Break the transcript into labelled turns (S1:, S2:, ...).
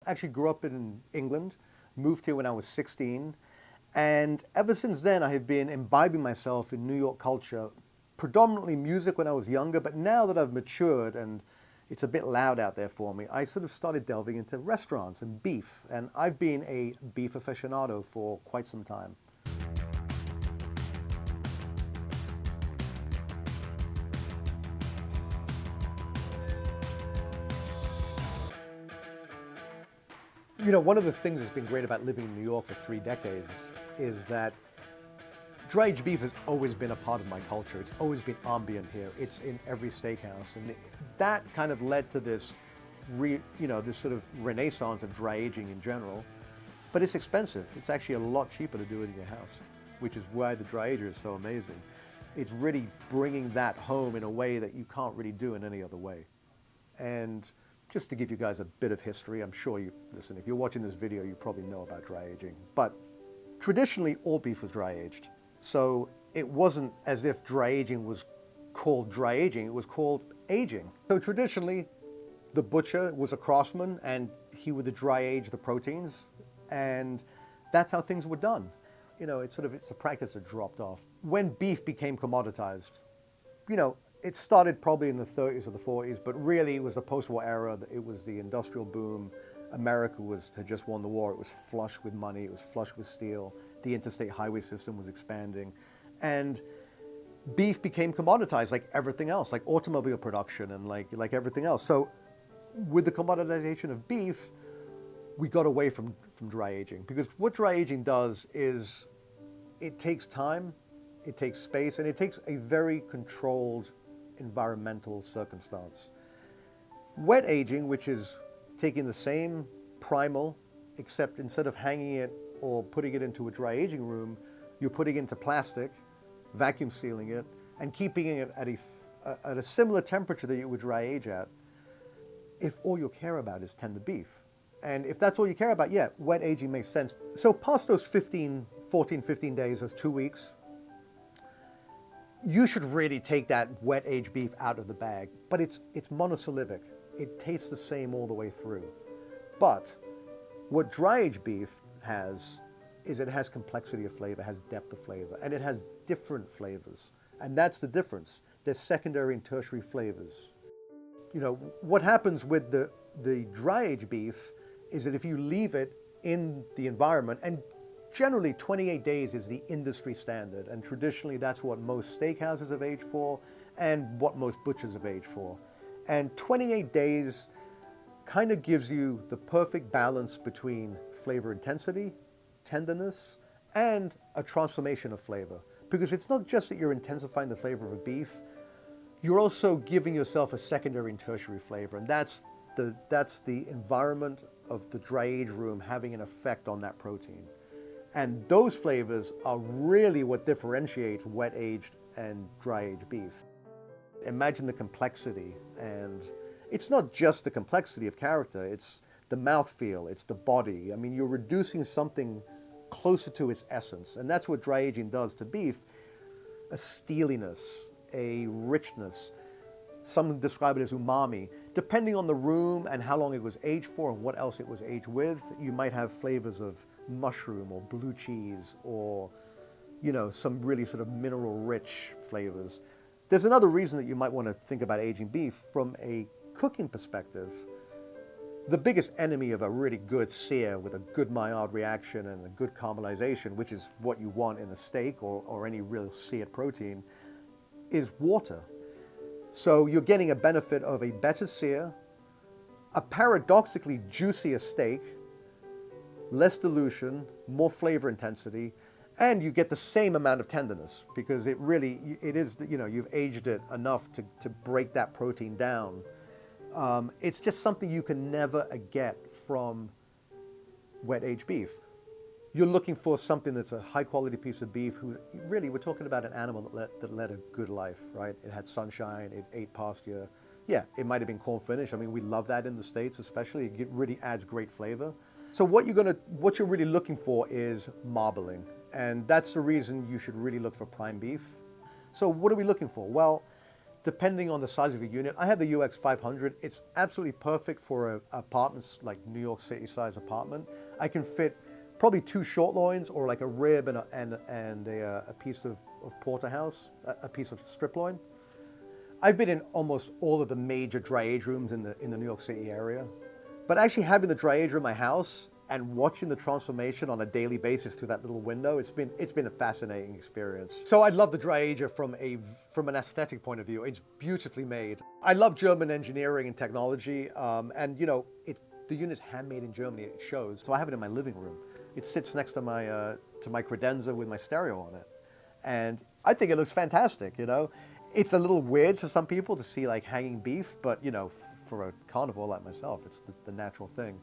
S1: Actually grew up in England, moved here when I was 16, and ever since then I have been imbibing myself in New York culture, predominantly music when I was younger, but now that I've matured and it's a bit loud out there for me, I sort of started delving into restaurants and beef, and I've been a beef aficionado for quite some time. You know, one of the things that's been great about living in New York for 3 decades is that dry aged beef has always been a part of my culture. It's always been ambient here. It's in every steakhouse, and that kind of led to this, this sort of renaissance of dry aging in general. But it's expensive. It's actually a lot cheaper to do it in your house, which is why the dry ager is so amazing. It's really bringing that home in a way that you can't really do in any other way. And just to give you guys a bit of history, I'm sure listen, if you're watching this video, you probably know about dry aging. But traditionally, all beef was dry aged. So it wasn't as if dry aging was called dry aging, it was called aging. So traditionally, the butcher was a craftsman and he would dry age the proteins, and that's how things were done. You know, it's a practice that dropped off. When beef became commoditized, it started probably in the 30s or the 40s, but really it was the post-war era. It was the industrial boom. America had just won the war. It was flush with money. It was flush with steel. The interstate highway system was expanding. And beef became commoditized like everything else, like automobile production and like everything else. So with the commoditization of beef, we got away from dry aging. Because what dry aging does is it takes time, it takes space, and it takes a very controlled environmental circumstance. Wet aging, which is taking the same primal, except instead of hanging it or putting it into a dry aging room, you're putting it into plastic, vacuum sealing it, and keeping it at a similar temperature that you would dry age at, if all you care about is tender beef. And if that's all you care about, yeah, wet aging makes sense. So past those 15 days, those 2 weeks, you should really take that wet aged beef out of the bag. But it's monosyllabic. It tastes the same all the way through. But what dry aged beef has is it has complexity of flavor, has depth of flavor, and it has different flavors. And that's the difference. There's secondary and tertiary flavors. You know, what happens with the dry aged beef is that if you leave it in the environment, and generally 28 days is the industry standard, and traditionally that's what most steakhouses have aged for and what most butchers have aged for. And 28 days kind of gives you the perfect balance between flavor intensity, tenderness, and a transformation of flavor. Because it's not just that you're intensifying the flavor of a beef, you're also giving yourself a secondary and tertiary flavor, and that's the environment of the dry age room having an effect on that protein. And those flavors are really what differentiates wet aged and dry aged beef. Imagine the complexity, and it's not just the complexity of character, it's the mouthfeel, it's the body. I mean, you're reducing something closer to its essence, and that's what dry aging does to beef. A steeliness, a richness. Some describe it as umami. Depending on the room and how long it was aged for and what else it was aged with, you might have flavors of mushroom or blue cheese or, some really sort of mineral-rich flavors. There's another reason that you might want to think about aging beef from a cooking perspective. The biggest enemy of a really good sear with a good Maillard reaction and a good caramelization, which is what you want in a steak or any real seared protein, is water. So you're getting a benefit of a better sear, a paradoxically juicier steak, less dilution, more flavor intensity, and you get the same amount of tenderness because it is, you've aged it enough to break that protein down. It's just something you can never get from wet aged beef. You're looking for something that's a high quality piece of beef we're talking about an animal that led a good life, right? It had sunshine, it ate pasture. Yeah, it might have been corn finished. I mean, we love that in the States especially. It really adds great flavor. So what you're really looking for is marbling. And that's the reason you should really look for prime beef. So what are we looking for? Well, depending on the size of your unit. I have the UX 500. It's absolutely perfect for apartments like New York City size apartment. I can fit probably 2 short loins or like a rib and a piece of porterhouse, a piece of strip loin. I've been in almost all of the major dry age rooms in the New York City area. But actually having the dry age room in my house and watching the transformation on a daily basis through that little window, it's been a fascinating experience. So I love the dry ager from an aesthetic point of view. It's beautifully made. I love German engineering and technology, and the unit's handmade in Germany. It shows. So I have it in my living room. It sits next to my credenza with my stereo on it, and I think it looks fantastic. It's a little weird for some people to see like hanging beef, but for a carnivore like myself, it's the natural thing.